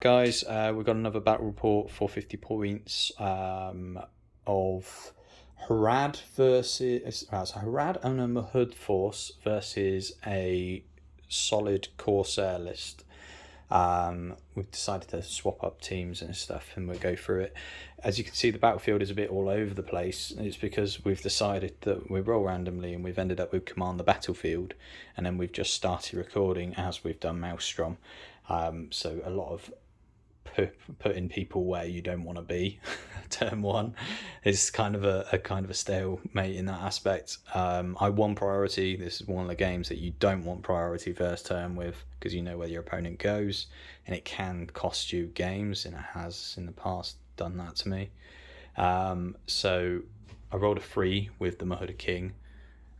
Guys, we've got another battle report, 450 points of Harad versus Harad and a Mahud force versus a solid Corsair list. We've decided to swap up teams and stuff, and we'll go through it. As you can see, the battlefield is a bit all over the place. It's because we've decided that we roll randomly, and we've ended up with Command the Battlefield, and then we've just started recording as we've done Maelstrom. So a lot of putting people where you don't want to be. Turn one is kind of a stalemate in that aspect. I won priority. This is one of the games that you don't want priority first turn with, because you know where your opponent goes, and it can cost you games, and it has in the past done that to me. So I rolled a 3 with the Mahud King,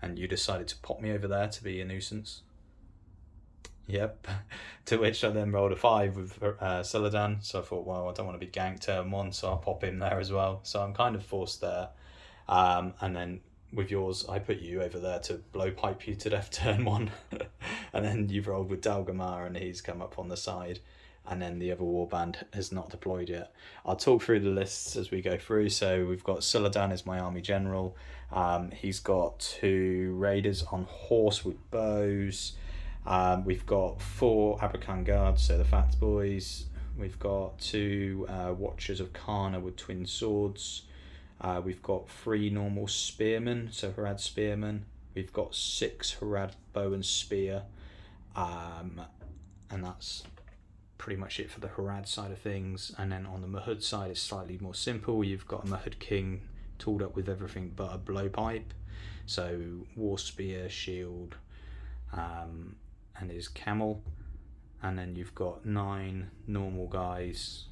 and you decided to pop me over there to be a nuisance. Yep. To which I then rolled a 5 with Celadon. So I thought, well, I don't want to be ganked turn 1, so I'll pop him there as well. So I'm kind of forced there. And then with yours, I put you over there to blowpipe you to death turn 1. And then you've rolled with Dalgamar, and he's come up on the side. And then the other warband has not deployed yet. I'll talk through the lists as we go through. So we've got Celadon as my army general. He's got 2 raiders on horse with bows. We've got 4 Abercan guards, so the fat boys. We've got 2 watchers of Kana with twin swords. We've got 3 normal spearmen, so Harad spearmen. We've got 6 Harad bow and spear, and that's pretty much it for the Harad side of things. And then on the Mahud side, it's slightly more simple. You've got a Mahud King tooled up with everything but a blowpipe, so war spear, shield, and his camel. And then you've got 9 normal guys,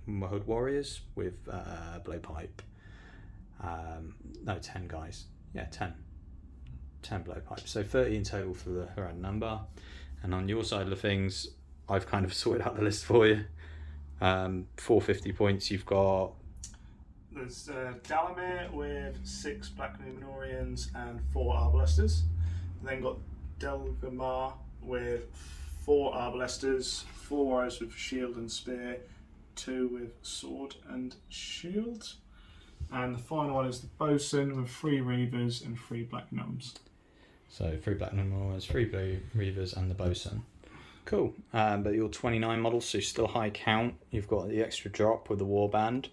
Mahud warriors with blowpipe. No, 10 guys. Yeah, 10 blowpipes. So 30 in total for the Harad number. And on your side of the things, I've kind of sorted out the list for you. 450 points, you've got... There's Dalamir with 6 Black Numenorians and 4 Arbalesters. Then got Dalgamar with 4 Arbalesters, 4 warriors with shield and spear, 2 with sword and shield. And the final one is the bosun with 3 reavers and 3 black gnomes. So 3 black gnomes, 3 blue reavers, and the bosun. Cool. But you're 29 models, so still high count. You've got the extra drop with the warband.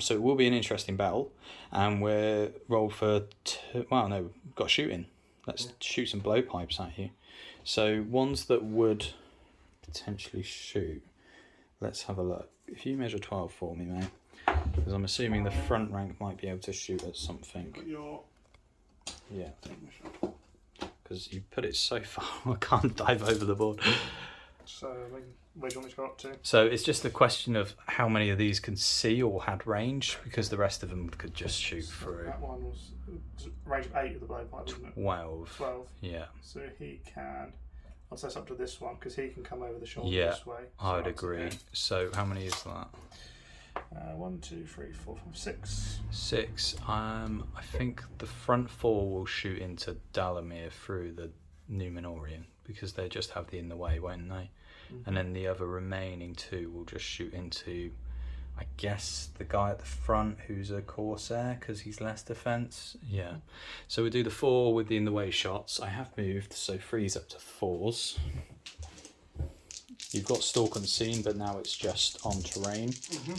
So it will be an interesting battle. And we're rolled for... we've got shooting. Let's shoot some blowpipes at you. So ones that would potentially shoot. Let's have a look. If you measure 12 for me, mate. Because I'm assuming the front rank might be able to shoot at something. Yeah. Because you put it so far, I can't dive over the board. So where do you want me to go up to? So it's just a question of how many of these can see or had range, because the rest of them could just shoot through. That one was range of 8 with the blowpipe, wasn't it? 12. Yeah. So he can... I'll say it's up to this one, because he can come over the shoulder this way. So I would agree. So how many is that? 1, 2, 3, 4, 5, 6. 6. I think the front 4 will shoot into Dalamir through the Numenorian, because they just have the in the way, won't they? Mm-hmm. And then the other remaining 2 will just shoot into, I guess, the guy at the front who's a Corsair, because he's less defense. Yeah. So we do the 4 with the in the way shots. I have moved, so 3's up to 4s. You've got stalk unseen, but now it's just on terrain. Mm-hmm.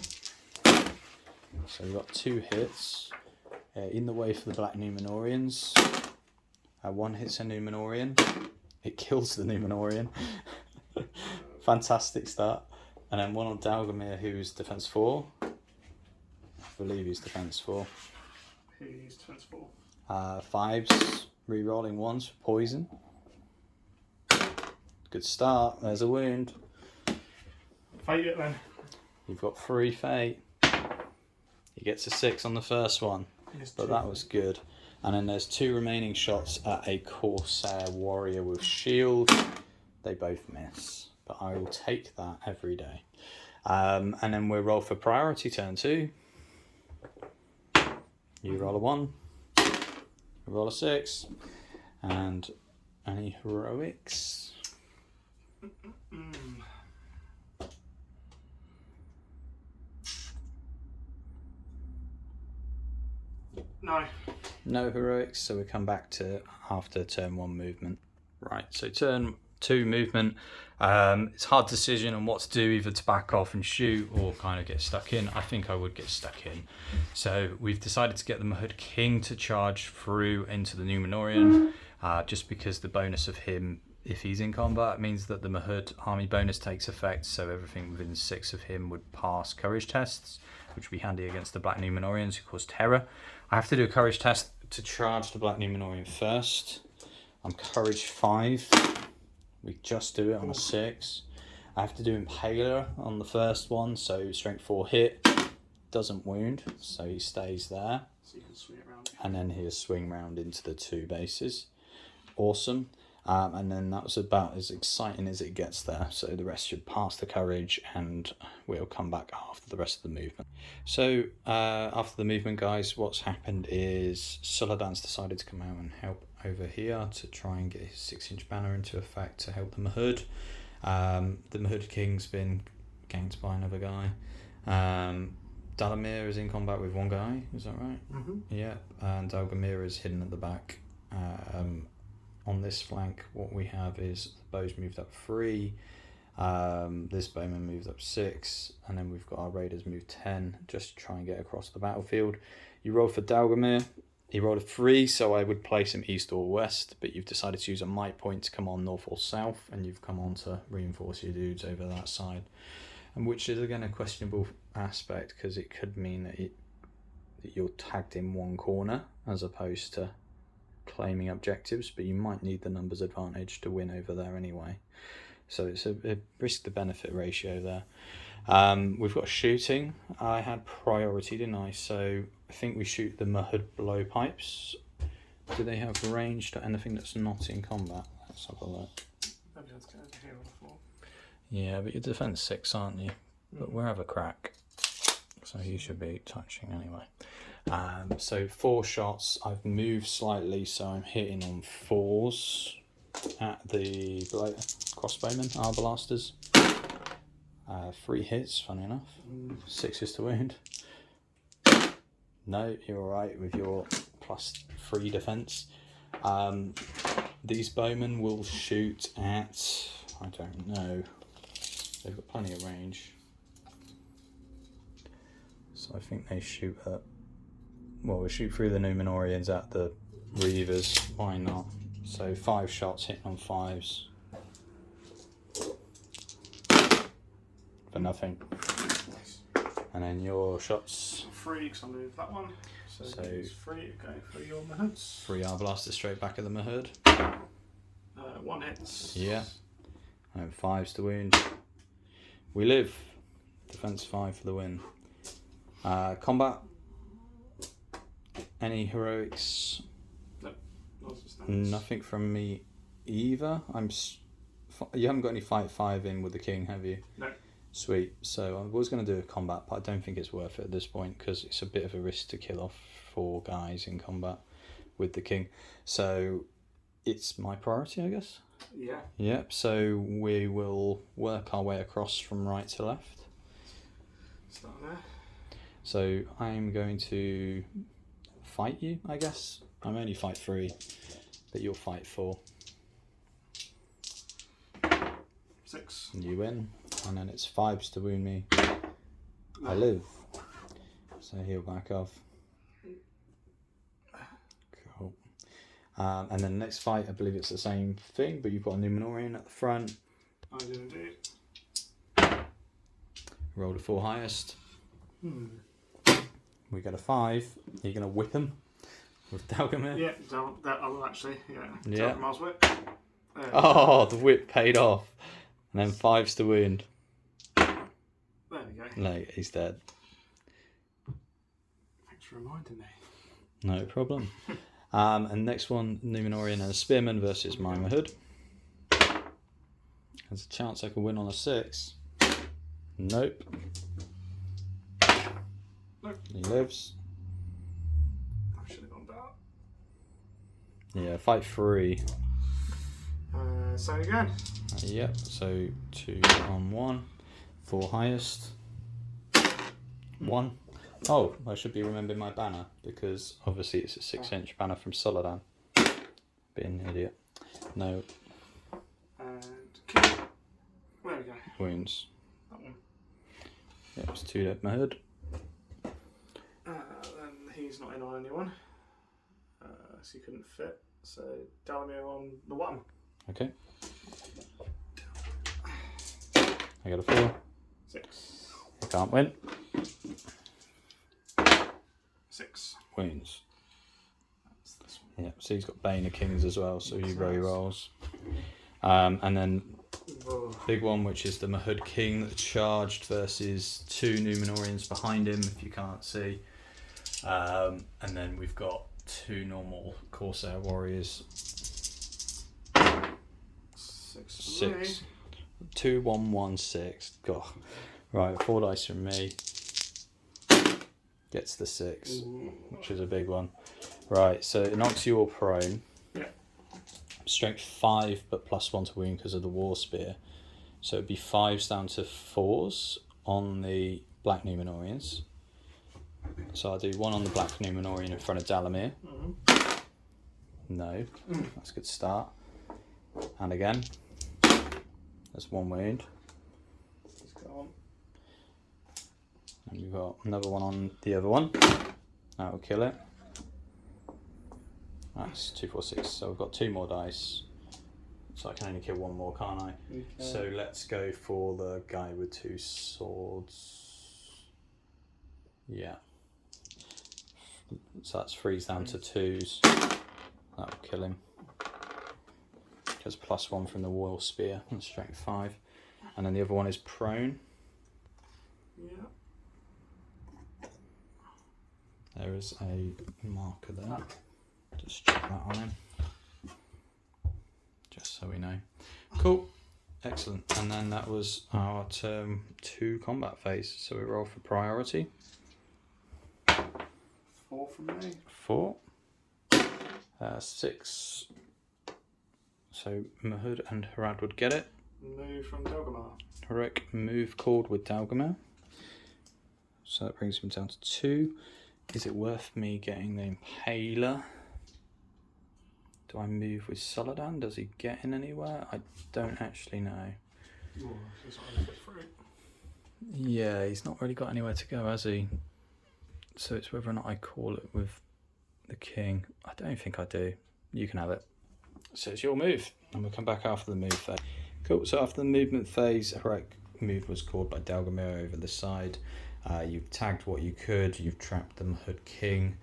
So we've got 2 hits. In the way for the Black Numenorians. 1 hits a Numenorian. It kills the Numenorian. Fantastic start. And then 1 on Dalgamir, who's defense 4. I believe he's defense 4. He's defense 4. 5s, re-rolling 1s for poison. Good start. There's a wound. Fate it then. You've got 3 fate. He gets a 6 on the first one, but that was good. And then there's 2 remaining shots at a Corsair warrior with shield. They both miss, but I will take that every day. And then we'll roll for priority turn 2. You roll a 1. You roll a 6. And any heroics? No. No heroics, so we come back to after turn 1 movement. Right, so turn 2 movement. It's a hard decision on what to do, either to back off and shoot or kind of get stuck in. I think I would get stuck in. So we've decided to get the Mahud King to charge through into the Númenórean, just because the bonus of him, if he's in combat, means that the Mahud army bonus takes effect, so everything within 6 of him would pass courage tests, which would be handy against the Black Númenóreans who cause terror. I have to do a courage test to charge the Black Númenórean first. I'm courage 5. We just do it on a 6. I have to do Impaler on the first one, so strength 4 hit, doesn't wound, so he stays there. So you can swing it around. And then he'll swing round into the 2 bases. Awesome. And then that was about as exciting as it gets there. So the rest should pass the courage and we'll come back after the rest of the movement. So after the movement, guys, what's happened is Suladan's decided to come out and help over here to try and get his 6-inch banner into effect to help the Mahud. The Mahud King's been ganked by another guy. Dalamir is in combat with one guy, is that right? Mm-hmm. Yeah, and Dalgamir is hidden at the back. On this flank, what we have is the bow's moved up 3, this bowman moved up 6, and then we've got our raiders moved 10 just to try and get across the battlefield. You rolled for Dalgamir. He rolled a 3, so I would place him east or west, but you've decided to use a might point to come on north or south, and you've come on to reinforce your dudes over that side. And which is again a questionable aspect, because it could mean that you're tagged in one corner as opposed to claiming objectives, but you might need the numbers advantage to win over there anyway. So it's a risk to benefit ratio there. We've got shooting. I had priority, didn't I? So I think we shoot the Mahud blowpipes. Do they have range to anything that's not in combat? Let's have a look. Maybe let's get over here on the floor. Yeah, but you're defense 6, aren't you? But we'll have a crack. So you should be touching anyway. So 4 shots. I've moved slightly, so I'm hitting on 4s at the crossbowmen, arbalasters. 3 hits, funny enough. 6s to wound. No, you're alright with your +3 defense. These bowmen will shoot at, I don't know, they've got plenty of range. So I think they shoot at, well, we'll shoot through the Númenóreans at the Reavers, why not? So 5 shots hitting on 5s. For nothing. And then your shots. 3, because I moved that one. So it's 3 going for your Mahuds. 3 arbalasters straight back at the Mahud. 1 hits. Yeah. And 5s to wound. We live. Defense 5 for the win. Combat. Any heroics? No. Nothing from me either. You haven't got any fight 5 in with the king, have you? No. Sweet. So I was going to do a combat, but I don't think it's worth it at this point because it's a bit of a risk to kill off 4 guys in combat with the king. So it's my priority, I guess. Yeah. Yep. So we will work our way across from right to left. Start there. So I'm going to fight you, I guess. I'm only fight 3, but you'll fight 4. 6. And you win. And then it's 5s to wound me. No. I live. So he'll back off. Cool. And then the next fight, I believe it's the same thing, but you've got a Númenórean at the front. I do indeed. Roll the 4 highest. We get a 5. You're going to whip him with Dalgamir. Yeah, that I will actually. Yeah. Yeah. Dalgamir's whip. Oh, the whip paid off. And then 5s to wound. There we go. No, he's dead. Thanks for reminding me. No problem. And next one, Númenórean and a Spearman versus my Mahud. There's a chance I can win on a 6. Nope. Nope. He lives. I should have gone down. Yeah, fight 3. So again. Yep, so 2 on 1. 4 highest. 1. Oh, I should be remembering my banner because obviously it's a 6-inch banner from Soledad. Being an idiot. No. And kill. There we go. Wounds. That one. Yeah, it was 2 at Mahud. Then he's not in on anyone. So he couldn't fit. So Dalamir on the 1. Okay. I got a 4. 6. I can't win. 6. Wounds. That's this one. Yeah, so he's got Bane of Kings as well, so he re-rolls. And then big one, which is the Mahud King that charged versus 2 Numenorians behind him, if you can't see. And then we've got 2 normal Corsair warriors. 6. 2, 1, 1, 6. God. Right, 4 dice from me. Gets the 6, which is a big one. Right, so it knocks you all prone. Yeah. Strength 5, but +1 to wound because of the War Spear. So it'd be 5s down to 4s on the Black Numenorians. So I'll do 1 on the Black Numenorian in front of Dalamir. No, that's a good start. And again, there's 1 wound. He's gone. And we've got another one on the other one. That will kill it. That's 2, 4, 6. So we've got 2 more dice. So I can only kill 1 more, can't I? Okay. So let's go for the guy with 2 swords. Yeah. So that's 3s down to 2s. That will kill him. Because +1 from the War Spear and strength 5. And then the other one is prone. Yeah. There is a marker there. Just check that on him. Just so we know. Cool. Excellent. And then that was our turn 2 combat phase. So we roll for priority. 4 from me. 4. 6. So Mahud and Harad would get it. Move from Delgamar. Rick move called with Dalgamir. So that brings him down to 2. Is it worth me getting the Impaler? Do I move with Soledad? Does he get in anywhere? I don't actually know. Oh, he's not really good for it. Yeah, he's not really got anywhere to go, has he? So it's whether or not I call it with the king. I don't think I do. You can have it. So it's your move, and we'll come back after the move phase. Cool. So after the movement phase, a heroic move was called by Dalgamir over the side. You've tagged what you could. You've trapped the Mahud King.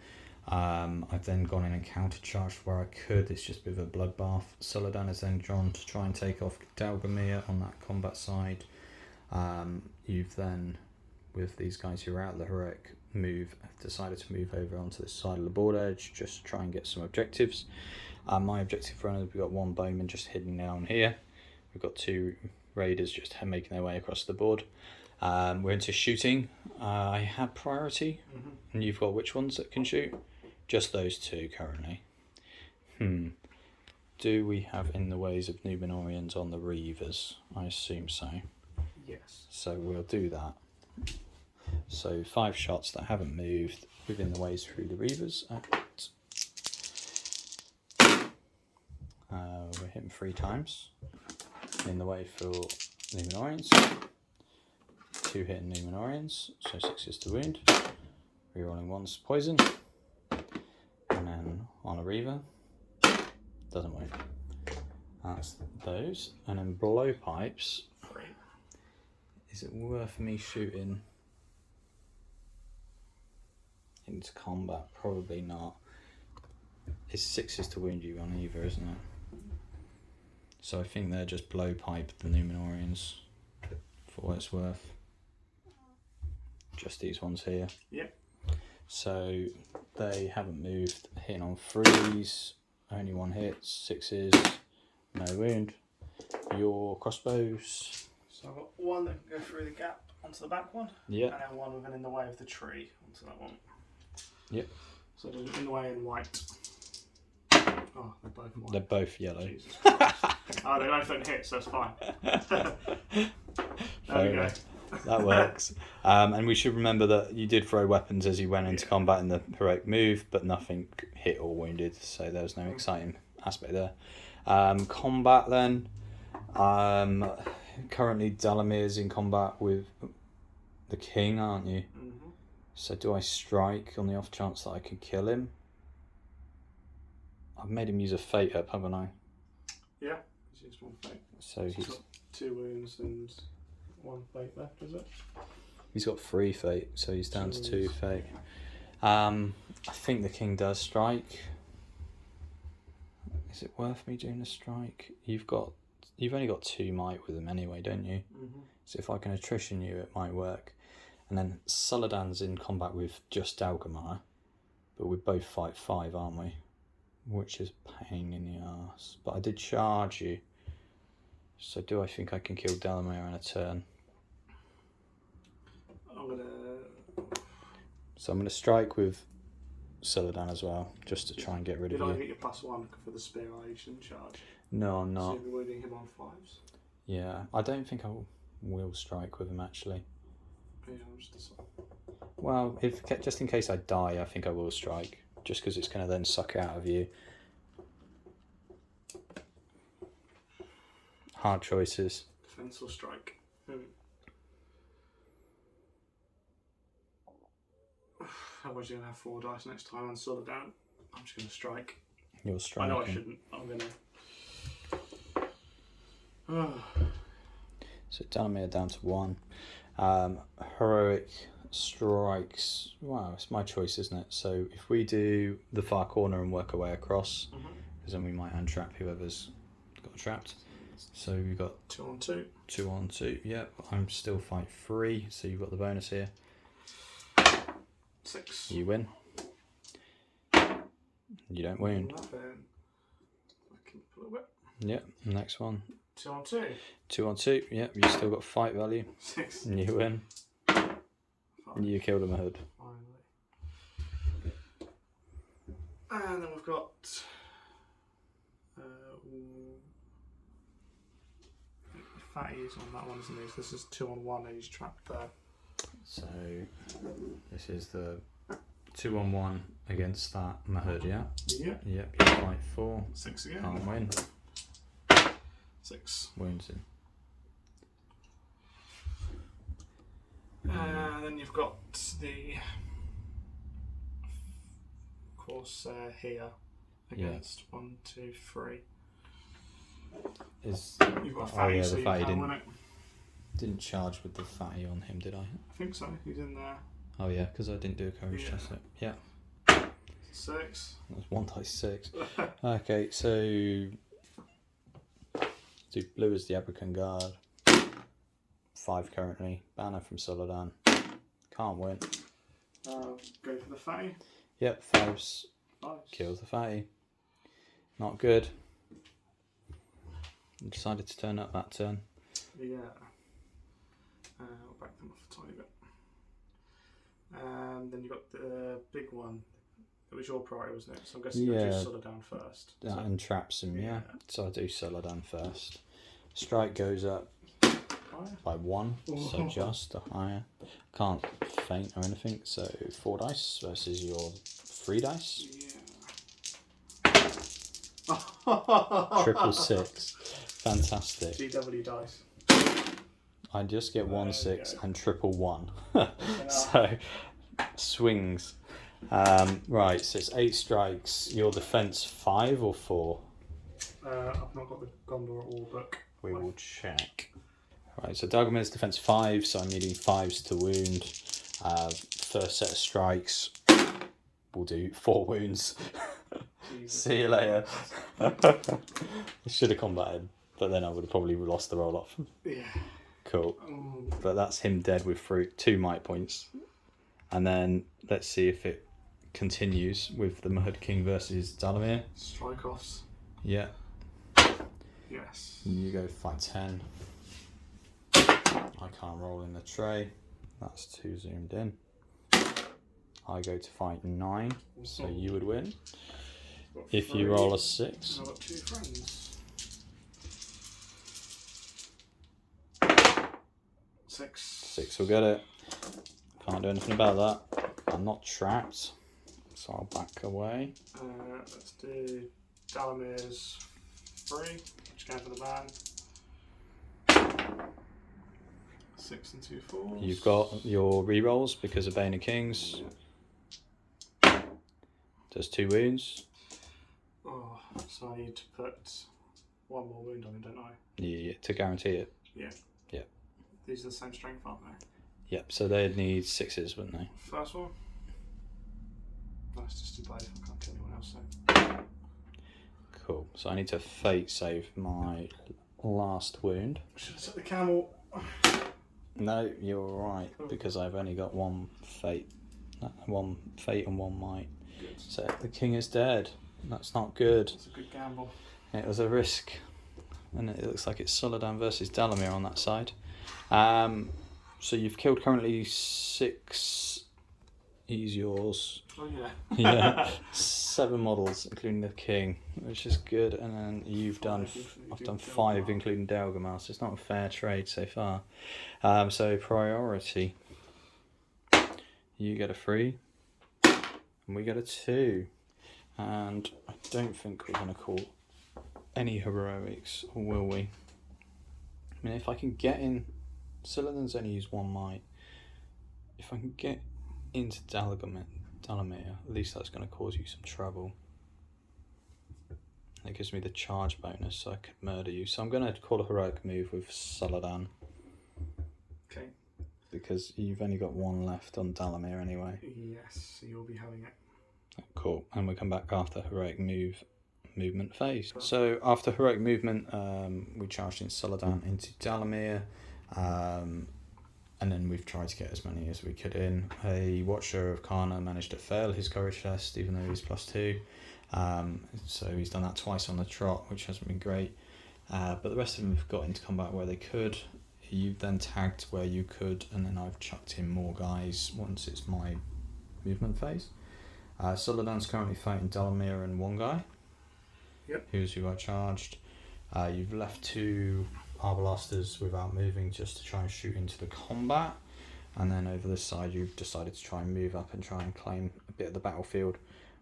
I've then gone in and countercharged where I could. It's just a bit of a bloodbath. Soledad has then drawn to try and take off Dalgamir on that combat side. You've then, with these guys who are out of the heroic move, have decided to move over onto this side of the board edge, just to try and get some objectives. My objective runners, we've got 1 bowman just hidden down here. We've got 2 raiders just making their way across the board. We're into shooting. I had priority, and you've got which ones that can shoot? Just those 2 currently. Do we have in the ways of Numenorians on the Reavers? I assume so. Yes. So we'll do that. So 5 shots that haven't moved within the ways through the Reavers. We're hitting 3 times in the way for Numenorians. 2 hitting Numenorians, so 6 is to wound. Rerolling 1's poison. And then on a Reaver, doesn't wound. That's those. And then blowpipes. 3. Is it worth me shooting into combat? Probably not. It's 6 is to wound you on either, isn't it? So I think they're just blowpipe the Numenorians for what it's worth. Just these ones here. Yep. So they haven't moved. Hitting on 3s, only 1 hit, 6s, no wound. Your crossbows. So I've got 1 that can go through the gap onto the back one. Yeah. And then 1 within in the way of the tree onto that one. Yep. So in the way in white. Oh, they're both white. They're both yellow. Jesus Christ. Oh, they both don't hit, so it's fine. There we go. That works. And we should remember that you did throw weapons as you went into combat in the heroic move, but nothing hit or wounded, so there was no exciting aspect there. Combat then. Currently Dalamir's in combat with the king, aren't you? Mm-hmm. So do I strike on the off chance that I can kill him? I've made him use a fate up, haven't I? Yeah, he's used one fate. So he's got 2 wounds and 1 fate left, is it? He's got 3 fate, so he's down to 2 fate. Yeah. I think the king does strike. Is it worth me doing a strike? You've only got 2 might with him anyway, don't you? Mm-hmm. So if I can attrition you, it might work. And then Saladin's in combat with just Dalgamar, but we both fight 5, aren't we? Which is a pain in the arse. But I did charge you. So do I think I can kill Dalamir in a turn? So I'm going to strike with Saladin as well, just to try and get rid of you. Did I you. get your +1 for the spear agent charge? No, I'm So not. you'll be wounding him on 5s? Yeah, I don't think I will strike with him actually. Yeah, I'm just deciding. Well, just in case I die, I think I will strike, just because it's going to then suck it out of you. Hard choices. Defense or strike? Otherwise you're going to have 4 dice next time and sort it down. I'm just going to strike. You'll strike. I know I shouldn't. I'm going to... So Dalamir down to 1. Heroic strikes. Wow, it's my choice, isn't it? So if we do the far corner and work our way across, because then we might untrap whoever's got trapped. So we've got 2 on 2. 2 on 2. Yep, I'm still fight 3, so you've got the bonus here. 6. You win. You don't wound. I can pull a whip. Yep, next one. 2 on 2. 2 on 2. Yep, you still got fight value. 6. And you win. 5. You killed a Mahud. Finally. And then we've got fatties on that one, isn't he? So this is 2 on 1 and he's trapped there. So this is the 2 on 1 against that Mahud, yeah? Yeah. Yep, you fight 4. 6 again. Can't win. 6. Wounds him. And then you've got the Corsair here against 1, 2, 3. You've got a fatty, yeah, so the you fatty can't win it. didn't charge with the fatty on him, did I? I think so. He's in there. Oh yeah, because I didn't do a courage test. Yeah. 6. That's 1 dice 6. Okay, so do blue as the Abracan Guard. 5 currently. Banner from Saladin. Can't win. Go for the fatty. Yep, 5s. Nice. Kills the fatty. Not good. Decided to turn up that turn. Yeah. We'll back them off a tiny bit. And then you got the big one. It was your priority, wasn't it? So I'm guessing you'll do Saladin first. That So, entraps him, yeah. So I do Saladin first. Strike goes up by 1, so just a higher. Can't feint or anything, so 4 dice versus your 3 dice. Yeah. Triple 6. Fantastic. GW dice. I just get 1 6 go. and triple 1. So swings. Right, so it's 8 strikes. Your defense 5 or 4? I've not got the Gondor All book. We will check. Right, so Dagomir's defense 5, so I'm needing 5s to wound. First set of strikes, we'll do 4 wounds. See you later. I should have combated, but then I would have probably lost the roll off. Yeah. Cool. But that's him dead with 2 might points. And then let's see if it continues with the Mahud King versus Dalamir. Strike offs. Yeah. Yes. You go fight 10. I can't roll in the tray. That's 2 zoomed in. I go to fight 9, so you would win. If you roll a 6. I've got 2 friends. 6. 6 will get it. Can't do anything about that. I'm not trapped, so I'll back away. Let's do Dalamir's 3, which going for the man. 6 and 2 4s. You've got your rerolls because of Bane of Kings. Does 2 wounds. Oh, so I need to put 1 more wound on him, don't I? Yeah, to guarantee it. Yeah. Yeah. These are the same strength, aren't they? Yep, so they'd need 6s, wouldn't they? First one. Let's just do both. I can't kill anyone else then. Cool. So I need to fate save my last wound. Should I set the camel? No, you're right, because I've only got 1 fate. 1 fate and 1 might. Good. So the king is dead. That's not good. It's a good gamble. It was a risk. And it looks like it's Soladin versus Dalamir on that side. So you've killed currently 6. He's yours. Oh yeah. Yeah. 7 models, including the king, which is good. And then you've done, I've done 5, including Delgamar. So it's not a fair trade so far. So priority. You get a 3, and we get a 2. And I don't think we're going to call any heroics, or will we? I mean, if I can get in, Saladin's only used 1 might. If I can get into Dalamir, at least that's going to cause you some trouble. It gives me the charge bonus, so I could murder you. So I'm going to call a heroic move with Saladin. Okay. Because you've only got 1 left on Dalamir anyway. Yes, so you'll be having it. Cool, and we'll come back after heroic movement phase. So after heroic movement, we charged in Saladin into Dalamir, and then we've tried to get as many as we could in. A Watcher of Kana managed to fail his courage test, even though he's +2. So he's done that twice on the trot, which hasn't been great. But the rest of them have got into combat where they could. You then tagged where you could, and then I've chucked in more guys once it's my movement phase. Saladin's currently fighting Dalamir and 1 guy. Yep. Who I charged. You've left 2 Arbalasters without moving just to try and shoot into the combat. And then over this side you've decided to try and move up and try and claim a bit of the battlefield.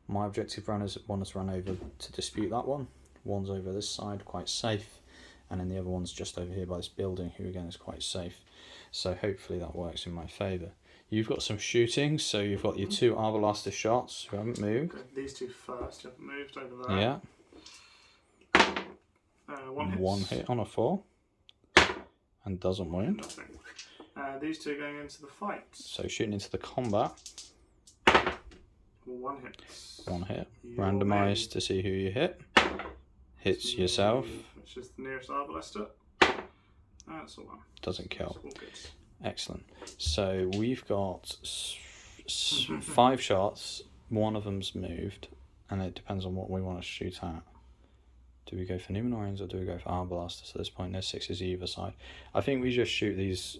My objective runners, 1 has run over to dispute that one. 1's over this side, quite safe. And then the other one's just over here by this building, who again is quite safe. So hopefully that works in my favour. You've got some shooting, so you've got your 2 Arbalaster shots who haven't moved. Okay, these 2 first, you haven't moved over there. Yeah. 1 hit. 1 hit on a 4. And doesn't wound. Nothing. These 2 going into the fight. So shooting into the combat. 1 hit. 1 hit. Your Randomise main. to see who you hit. Hits yourself. Which is the nearest Arbalaster. That's all one. Doesn't kill. That's all good. Excellent. So we've got 5 shots. 1 of them's moved. And it depends on what we want to shoot at. Do we go for Numenorians or do we go for Arbalasters at this point? There's 6s either side. I think we just shoot these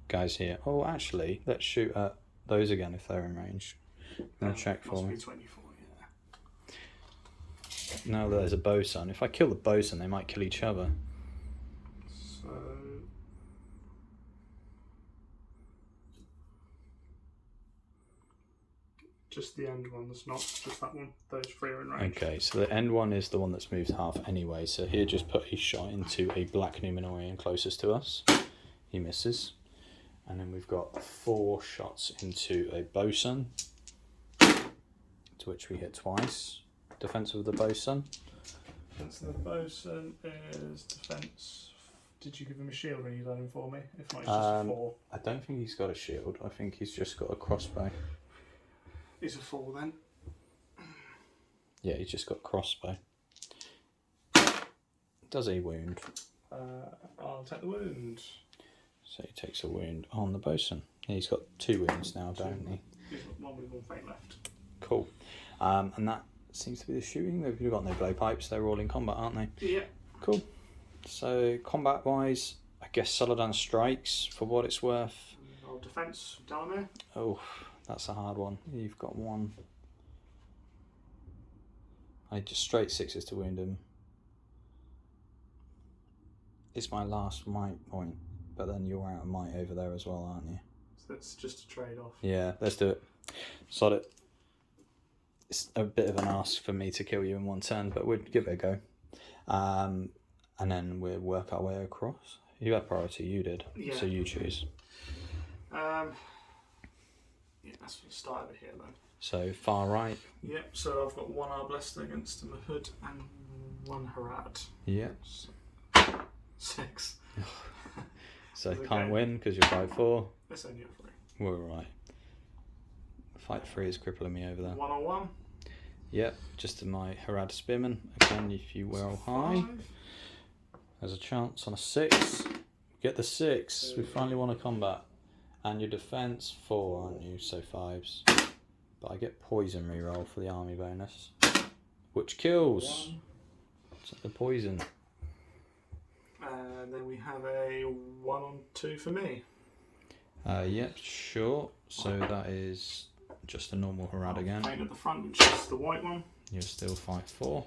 guys here. Oh, actually, let's shoot at those again if they're in range. I'm check for Must me. be 24, yeah. Now there's a bosun. If I kill the bosun, they might kill each other. So... just the end one, that's not just that one. Those 3 are in range. Okay, so the end one is the one that's moved half anyway. So here, just put a shot into a black Numenorian closest to us. He misses. And then we've got 4 shots into a bosun, to which we hit twice. Defense of the bosun. Defense of the bosun is defense. Did you give him a shield when you done him for me? If not, it's just a 4. I don't think he's got a shield. I think he's just got a crossbow. It's a 4 then. Yeah, he's just got crossbow. Does he wound? I'll take the wound. So he takes a wound on the bosun. He's got 2 wounds now, don't he? He's got 1 with 1 fate left. Cool. And that seems to be the shooting. They've got no blowpipes. They're all in combat, aren't they? Yeah. Cool. So combat-wise, I guess Saladin strikes for what it's worth. I'll defense Dalamir. Oh, that's a hard one. You've got 1. I just straight 6s to wound him. It's my last might point. but then you're out of might over there as well, aren't you? So that's just a trade-off. Yeah, let's do it. Sod it. It's a bit of an ask for me to kill you in one turn, but we'll give it a go. And then we'll work our way across. You had priority, you did. Yeah. So you choose. Yeah, let's start over here then. So far right. Yep, so I've got 1 Arbalest against a Mahud and 1 Harad. Yeah. So 6. So Okay. can't win because you're 5-4. It's only a 3. We're right. Fight 3 is crippling me over there. 1 on 1. Yep, just my Harad Spearman. Again, if you roll high, 5. there's a chance on a 6. Get the 6. We finally won a combat. And your defense 4, aren't you? So 5s. But I get poison reroll for the army bonus, which kills. 1. It's the poison. And then we have a 1 on 2 for me. Yep, sure. So that is just a normal Harad again. Paint at the front, which is the white one. You're still 5-4.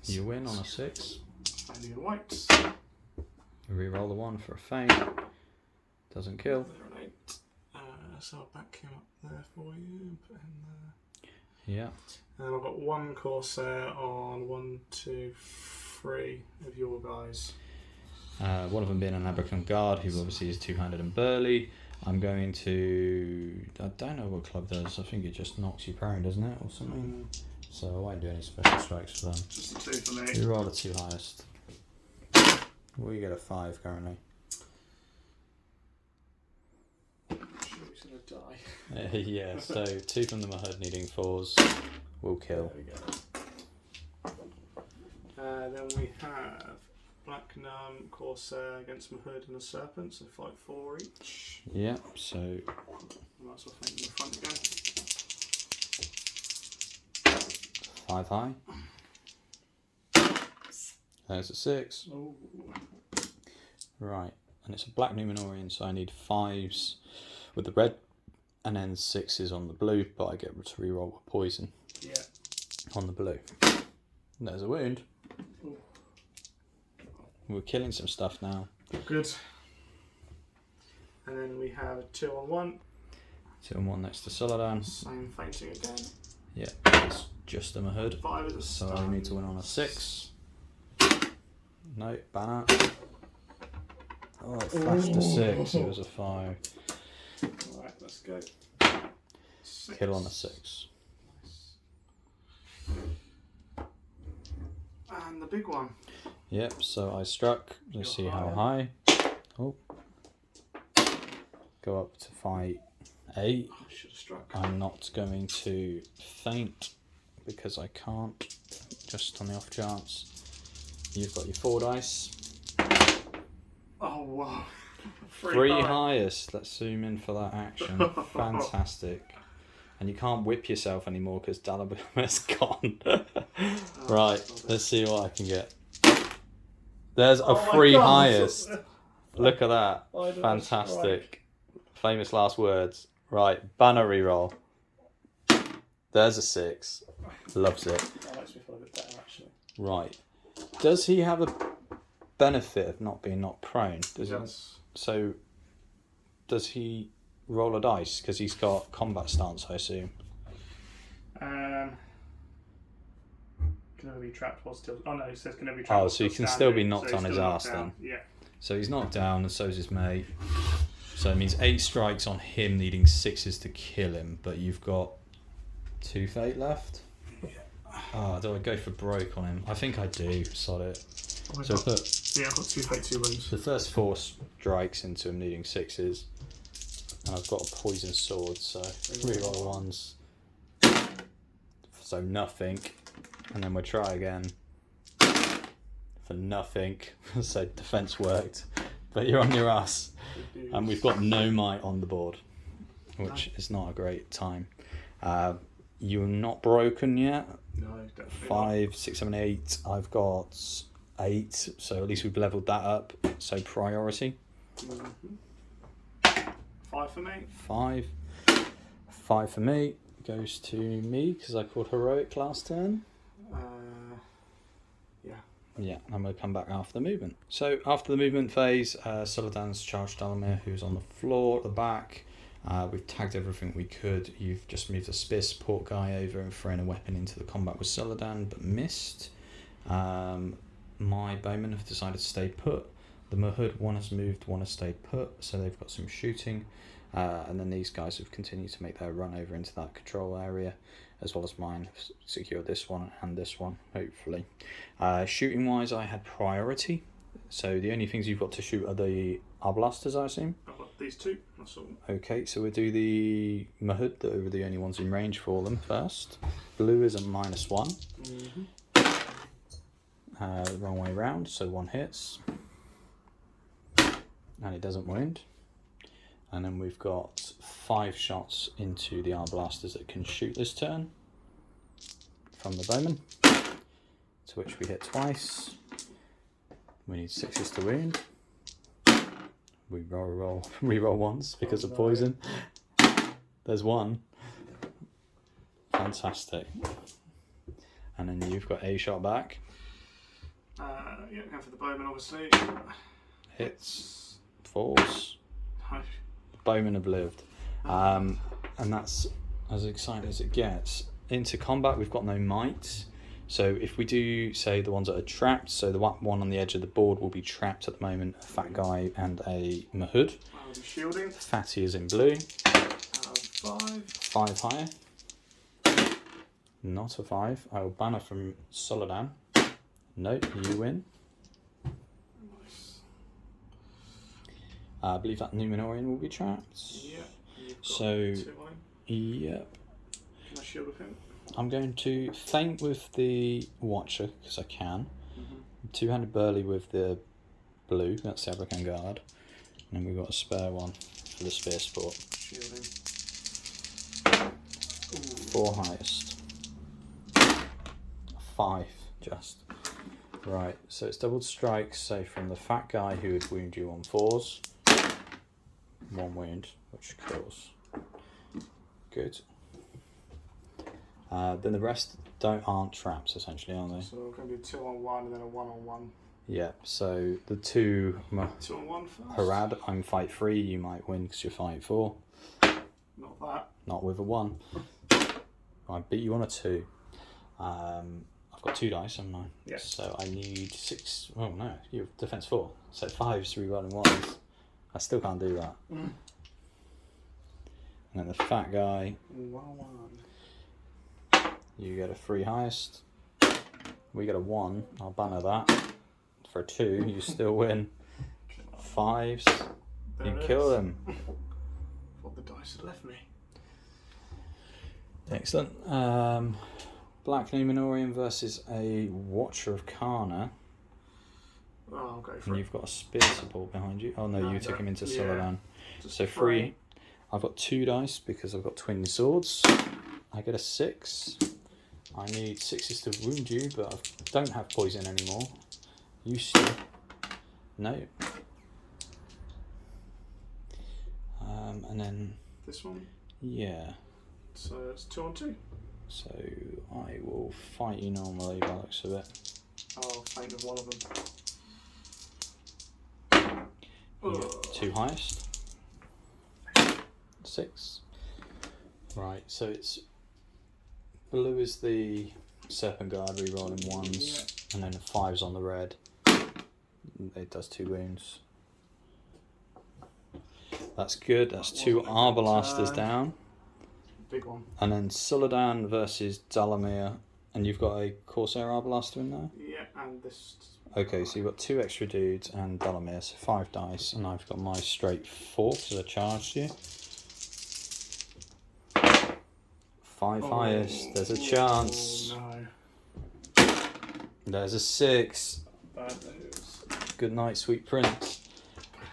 You win on a 6. Only a white. Reroll the 1 for a feint. Doesn't kill. There an 8. So I'll back him up there for you. Put him there. Yeah. And then I've got 1 Corsair on 1, 2, 3 of your guys. One of them being an Abercon Guard, who obviously is 2-handed and burly. I'm going to... I don't know what club does. I think it just knocks you prone, doesn't it? Or something. So I won't do any special strikes for them. Just a 2 for me. You roll the 2 highest. Well, you get a 5 currently. Sure he's going to die. Yeah, so 2 from the Mahud needing 4s will kill. There we go. Then we have Black Nun, Corsair against Mahud and a Serpent, so fight 4 each. Yeah, so I might as well feint in the front again. 5 high. There's a 6. Ooh. Right, and it's a black Numenorian, so I need 5s with the red, and then 6s on the blue, but I get to reroll with poison Yeah. on the blue. There's a wound. Ooh. We're killing some stuff now. Good. And then we have a 2 on 1. 2 and 1 next to Soladan. Same fainting again. Yeah, it's just a Mahud. 5 at the So start. I need to win on a 6. No, banner. Oh, it flashed a 6, it was a 5. Alright, let's go. 6. Kill on a 6. And the big one. Yep, so I struck. Let's see how high. Oh. Go up to fight 8. I should have struck. I'm not going to feint because I can't, just on the off chance. You've got your 4 dice. Oh, wow. 3 highest. Let's zoom in for that action. Fantastic. And you can't whip yourself anymore because Dalaba's gone. Right, let's see what I can get. There's a 3 highest. Look at that. Fantastic. Famous last words. Right, banner reroll. There's a 6. Loves it. That makes me feel a bit better, actually. Right. Does he have a benefit of not being knocked prone? Does Yes. So, does he roll a dice? Because he's got combat stance, I assume. Can never be trapped while still. Oh no, he says can never be trapped. Oh, while so he can standing, still be knocked so on he's his still arse knocked down. then. Yeah. So he's knocked down, and so's his mate. So it means 8 strikes on him, needing 6s to kill him. But you've got 2 fate left. Oh, do I go for broke on him? I think I do. Sod it. Oh, So put yeah, I've got 2 fate, 2 wounds. the first 4 strikes into him, needing 6s, and I've got a poison sword, so reroll 1s. So nothing, and then we'll try again for nothing. So defense worked, but you're on your ass, and we've got no might on the board, which is not a great time. You're not broken yet. No, definitely 5, 6, 7, 8. I've got 8, so at least we've leveled that up. So priority. not. 5 for me. 5. 5 for me. Goes to me because I called heroic last turn. Yeah. Yeah, and we'll come back after the movement. So after the movement phase, Suladan's charged Dalamir, who's on the floor at the back. We've tagged everything we could. You've just moved a spear support guy over and thrown a weapon into the combat with Suladan, but missed. My bowmen have decided to stay put. The Mahud, one has moved, one has stayed put, so they've got some shooting. And then these guys have continued to make their run over into that control area, as well as mine have secured this one and this one, hopefully. Shooting wise, I had priority, so the only things you've got to shoot are the arbalesters, I assume? I've got these two, that's all. Okay, so we'll do the Mahud, that are the only ones in range for them first. Blue is a -1. Mm-hmm. Wrong way round, so one hits. And it doesn't wound. And then we've got 5 shots into the arbalesters that can shoot this turn from the bowman, to which we hit twice. We need 6s to wound. We re-roll once because of poison. There's 1. Fantastic. And then you've got a shot back. Yeah, going for the bowman, obviously. Hits, falls. No. Bowmen have lived. And that's as exciting as it gets. Into combat, we've got no might. So if we do, say, the ones that are trapped, so the one on the edge of the board will be trapped at the moment, a fat guy and a Mahud. I'll be shielding. Fatty is in blue. 5. 5 higher. Not a 5. I will banner from Suladan. Nope, you win. Nice. I believe that Numenorian will be trapped. Yeah. You've got So, 2 on him. yep. Can I shield with him? I'm going to feint with the Watcher, because I can. Two-handed Burley with the blue, that's the Abrakan Guard. And then we've got a spare one for the Spear Sport. Shielding. 4 highest. 5, just. Right, so it's doubled strikes, so from the fat guy who would wound you on 4s. 1 wound, which kills. Good. Then the rest aren't traps, essentially, are they? So we're going to do 2 on 1 and then a 1 on 1. Yeah, so the 2 2 on 1 first. Harad, I'm fight 3, you might win because you're fight 4. Not that. Not with a 1. I beat you on a 2. I've got 2 dice, haven't I? Yeah. So I need 6. Oh no, you have defense 4. So 5's rerolling 1s. I still can't do that. And then the fat guy, 1 on 1. you get a 3 highest. We get a 1. I'll banner that. For a 2, you still win. 5s. There You it kill is. them. What the dice had left me. Excellent. Black Numenorian versus a Watcher of Karna. Oh, I'll go for And it. you've got a spear support behind you. Oh no, No, you took him into yeah. Suladan. Just So 3. I've got 2 dice because I've got twin swords. I get a 6. I need 6s to wound you, but I don't have poison anymore. Used to. No. And then, This one. yeah. So it's 2 on 2. So I will fight you normally by the looks of it. I'll feint with one of them. You get 2 highest. 6. Right, so it's blue is the Serpent Guard rerolling 1s, and then 5's on the red. It does 2 wounds. That's good. That's 2 arbalesters down. Big one. And then Suladan versus Dalamir, and you've got a Corsair arbalaster in there? Yeah, and this. Okay, so you've got 2 extra dudes and Dalamir, so 5 dice, and I've got my straight 4 because I charged you. 5 highest, there's a chance. No. There's a 6. Bad news. Good night, sweet prince.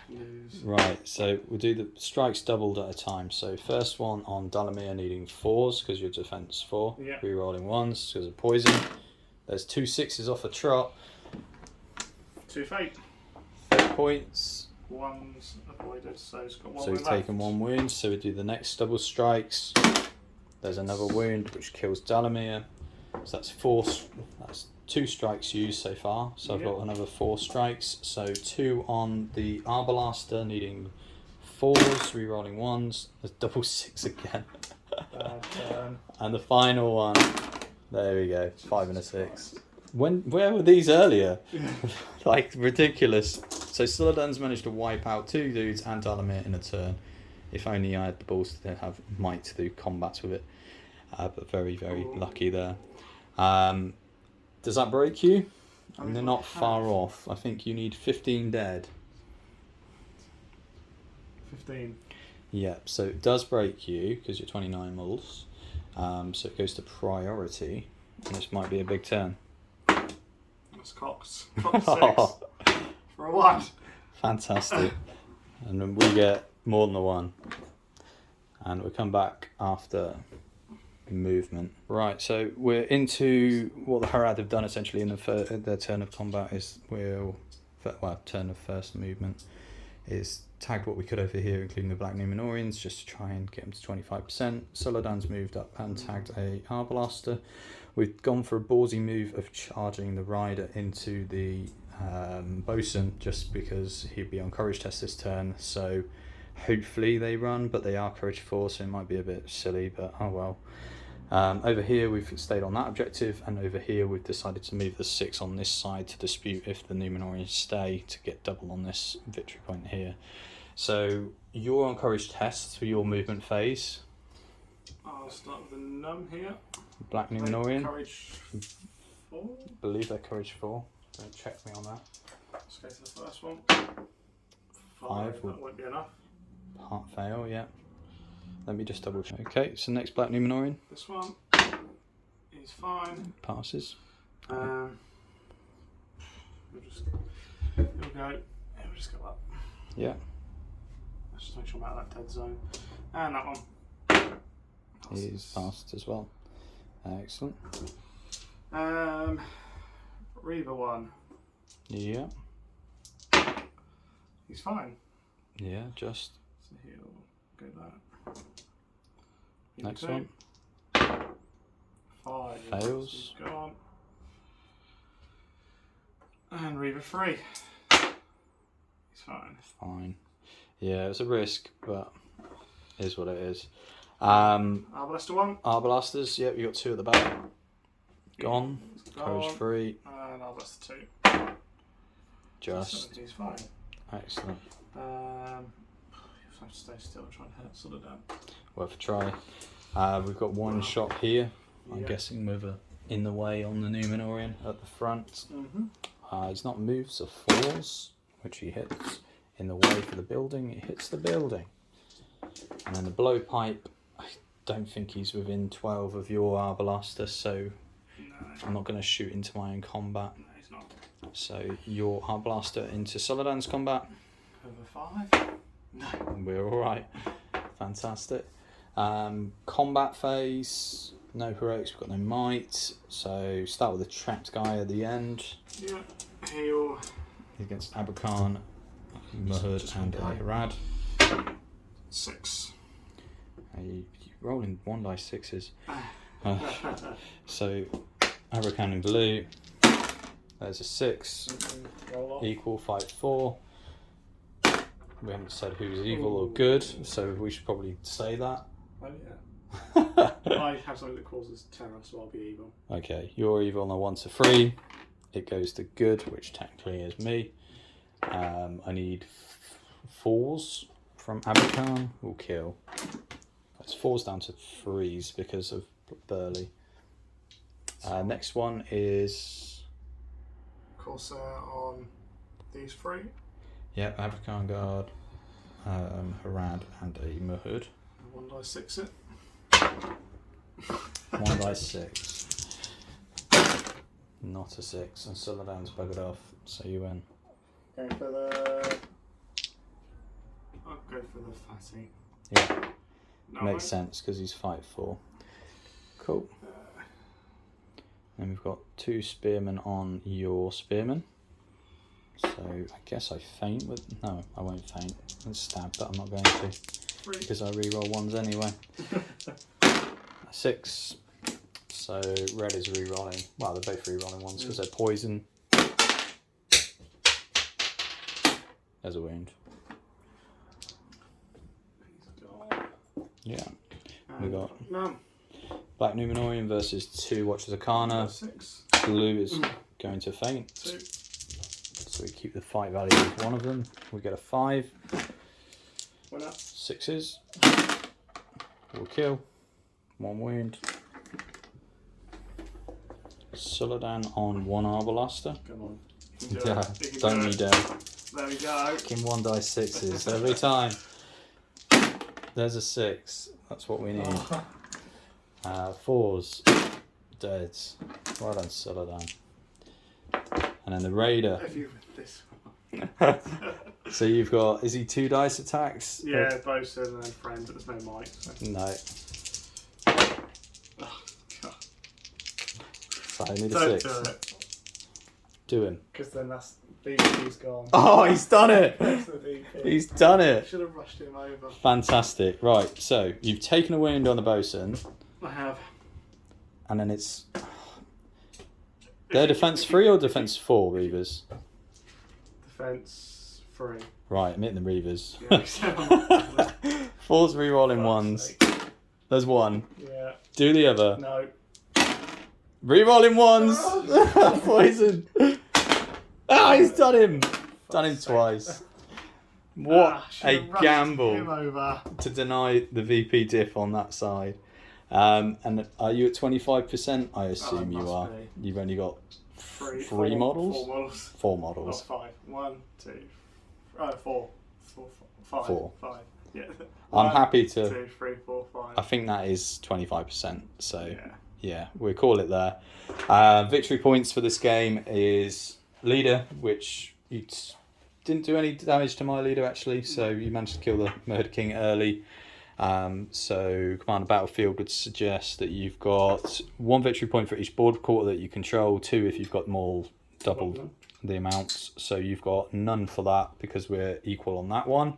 News. Right, so we'll do the strikes doubled at a time. So first one on Dalamir needing 4s because your defense 4. Yeah. Rerolling 1s because of poison. There's 2 6s off a trot. 2 fate. 3 points. 1's avoided, so it's got 1 So wound we've taken left. 1 wound. So we do the next double strikes. There's another wound which kills Dalamir. So that's 4. That's 2 strikes used so far, so I've Yeah. got another 4 strikes. So 2 on the Arbalaster, needing 4s, re-rolling 1s. There's double 6 again. Bad turn. And the final one, there we go, 5 and a 6. Where were these earlier? Like, ridiculous. So Suladan's managed to wipe out 2 dudes and Dalamir in a turn. If only I had the balls to have might to do combats with it. But very, very lucky there. Does that break you? And they're not far off. I think you need 15 dead. 15. Yeah, so it does break you because you're 29 mils. So it goes to priority. And this might be a big turn. That's Cox. Cox 6. For a 1. Fantastic. And then we get more than a 1. And we'll come back after movement. Right, so we're into what the Harad have done essentially in their turn of combat is turn of first movement is tagged what we could over here, including the Black Numenorians, just to try and get them to 25%. Soladan's moved up and tagged a Arbalaster. We've gone for a ballsy move of charging the rider into the bosun just because he'd be on courage test this turn, so hopefully they run, but they are courage 4, so it might be a bit silly, but oh well. Over here we've stayed on that objective, and over here we've decided to move the 6 on this side to dispute if the Numenorians stay to get double on this victory point here. So you're on courage tests for your movement phase. I'll start with the num here. Black Numenorian. Courage 4. I believe they're courage 4. Don't check me on that. Let's go to the first one. 5 That won't be enough. Part fail, yeah. Let me just double check. Okay, so next Black Numenorian. This one is fine. Passes. We'll go. Yeah, we'll just go up. Yeah. Let's just make sure I'm out of that dead zone. And that one. He's passed as well. Excellent. Reaver 1. Yeah. He's fine. Yeah, just. So he'll go that. Next 2. one. 5. Fails. Go on. And Reaver 3. He's fine. Fine. Yeah, it's a risk, but it is what it is. Arbalaster 1. Arbalasters, yep, you got 2 at the back. Gone. Courage 3. And Arbalaster 2. Just. He's fine. Excellent. You have to stay still and try and hurt Suladan. Worth a try. We've got 1 shot here. I'm guessing with a in the way on the Numenorian at the front. He's not moves of 4s, which he hits. In the way for the building, it hits the building. And then the blowpipe, I don't think he's within 12 of your Arbalaster, so I'm not going to shoot into my own combat. No, he's not. So your Arbalaster into Soladan's combat. Over 5? No. We're alright. Fantastic. Combat phase, no heroics, we've got no might. So start with the trapped guy at the end. Yeah. Heal. Against Abrakan, Mahud and Harad. 6. You rolling 1d6s. So Abrakan in blue. There's a 6. Roll off. Equal, fight 4. We haven't said who's evil or good, so we should probably say that. Oh yeah. I have something that causes terror, so I'll be evil. Okay, you're evil on a 1 to 3. It goes to good, which technically is me. I need 4s from Abrakan. Will kill. It's 4s down to 3s because of Burley. Next one is Corsair on these 3. yep, Abrakan guard, Harad, and a Mahud. 1d6 it. 1d6. Not a 6, and Suladan's buggered off, so you win. Going for the. I'll go for the fatty. Yeah, No, makes sense because he's fight 4. Cool. And we've got 2 spearmen on your spearman. So I guess I feint with. No, I won't feint. And stab, but I'm not going to 3. because I reroll 1s anyway. 6, So red is re-rolling. Well, they're both re-rolling ones because they're poison. There's a wound. Yeah. We got Black Numenorian versus 2 Watchers Arcana. 6. Blue is going to faint. 2. So we keep the fight value of one of them. We get a 5. Winner. 6s. Will kill. 1 wound. Suladan on 1 Arbalaster. Come on. Yeah, don't me down. There we go. King 1 dice 6s every time. There's a 6. That's what we need. 4s. Deads. Well done, Suladan. And then the Raider. If you this. So you've got, is he 2 dice attacks? Yeah, both and then friend, but there's no mic. So. No. Oh, God. So I need a Don't 6. do it. Do him. Because then that's VP's gone. Oh, he's done it! That's the VP. He's done it! Should have rushed him over. Fantastic. Right, so you've taken a wound on the bosun, I have. and then it's... They're defense 3 or defense 4, Reavers? Defense 3. Right, I'm hitting the Reavers. Yeah, 4's rerolling 1s. There's 1. yeah. Do the other. No. Rerolling 1s! Poison! Ah, he's done him! Done him twice. What a Should've rushed gamble him over. to deny the VP diff on that side. And are you at 25%? I assume you must are. be. You've only got Three 3 models? 4 models. 4 Not models. 5. 1, 2, 4. 5. 4. 5. Yeah. I'm 1, happy to... 2, 3, 4, 5. I think that is 25%. So Yeah. yeah, we'll call it there. Victory points for this game is leader, which you didn't do any damage to my leader actually, so you managed to kill the Murder King early. So Commander Battlefield would suggest that you've got 1 victory point for each board quarter that you control, 2 if you've got them all double the amounts. So you've got none for that because we're equal on that one.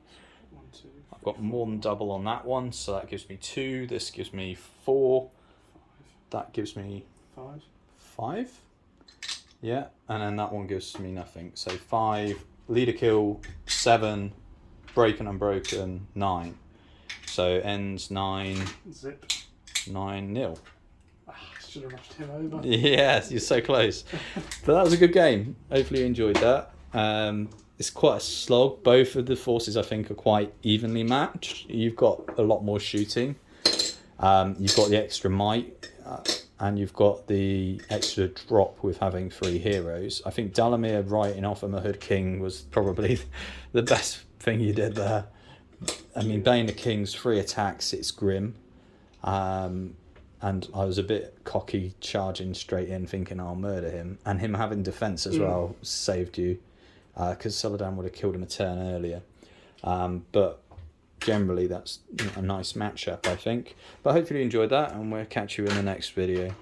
1, 2, I've got more than double on that one, so that gives me 2. This gives me 4. That gives me 5. 5. Yeah, and then that one gives me nothing. So 5, leader kill, 7, break and unbroken, 9. So ends 9, Zip. 9-0. Should have rushed him over. Yes, you're so close. But that was a good game. Hopefully you enjoyed that. It's quite a slog. Both of the forces, I think, are quite evenly matched. You've got a lot more shooting. You've got the extra might. And you've got the extra drop with having 3 heroes. I think Dalamir writing off a Mahud King was probably the best thing you did there. I mean, Bane the King's 3 attacks, it's grim. And I was a bit cocky charging straight in thinking I'll murder him. And him having defense as well saved you. Because Suladan would have killed him a turn earlier. But generally that's a nice matchup, I think. But hopefully you enjoyed that, and we'll catch you in the next video.